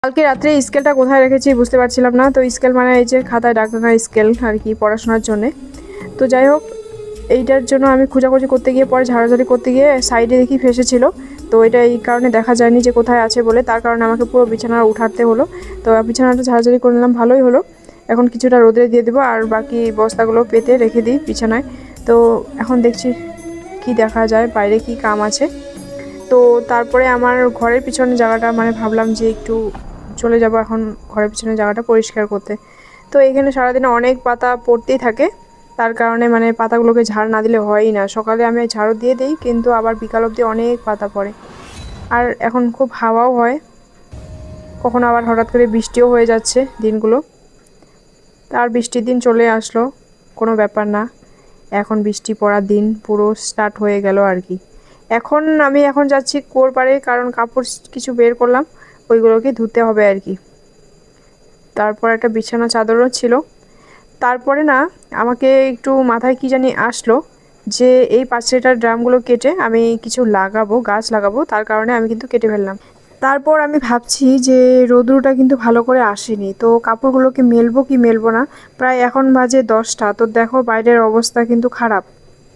কালকে রাত্রে স্কেলটা কোথায় রেখেছি বুঝতে পারছিলাম না। তো স্কেল মানে এই যে খাতায় দাগ টানা স্কেল আর কি, পড়াশোনার জন্যে। তো যাই হোক, এইটার জন্য আমি খোঁজাখুঁজি করতে গিয়ে পরে ঝাড়াঝাড়ি করতে গিয়ে সাইডে দেখি ফেসেছিল। তো এটা এই কারণে দেখা যায়নি যে কোথায় আছে বলে, তার কারণে আমাকে পুরো বিছানা উঠাতে হলো। তো বিছানাটা ঝাড়াঝাড়ি করে নিলাম, ভালোই হলো। এখন কিছুটা রোদে দিয়ে দেবো আর বাকি বস্তাগুলো পেতে রেখে দিই বিছানায়। তো এখন দেখছি কি দেখা যায়, বাইরে কি কাম আছে। তো তারপরে আমার ঘরের পিছনে জায়গাটা মানে ভাবলাম যে একটু চলে যাব এখন ঘরের পিছনে জায়গাটা পরিষ্কার করতে। তো এখানে সারাদিনে অনেক পাতা পড়তেই থাকে, তার কারণে মানে পাতাগুলোকে ঝাড় না দিলে হয়ই না। সকালে আমি ঝাড়ু দিয়ে দিই, কিন্তু আবার বিকাল অবধি অনেক পাতা পড়ে। আর এখন খুব হাওয়াও হয়, কখনো আবার হঠাৎ করে বৃষ্টিও হয়ে যাচ্ছে দিনগুলো। আর বৃষ্টির দিন চলে আসলো, কোনো ব্যাপার না। এখন বৃষ্টি পড়ার দিন পুরো স্টার্ট হয়ে গেল আর কি। আমি এখন যাচ্ছি কুয়োর পাড়ে, কারণ কাপড় কিছু বের করলাম, ওইগুলোকে ধুতে হবে আর কি। তারপর একটা বিছানা চাদরও ছিল। তারপরে না আমাকে একটু মাথায় কি জানি আসলো যে এই 5 লিটার ড্রামগুলো কেটে আমি কিছু লাগাবো, গাছ লাগাবো, তার কারণে আমি কিন্তু কেটে ফেললাম। তারপর আমি ভাবছি যে রোদ্রুটা কিন্তু ভালো করে আসেনি, তো কাপড়গুলোকে মেলবো কি মেলবো না। প্রায় এখন বাজে 10টা, তো দেখো বাইরের অবস্থা কিন্তু খারাপ।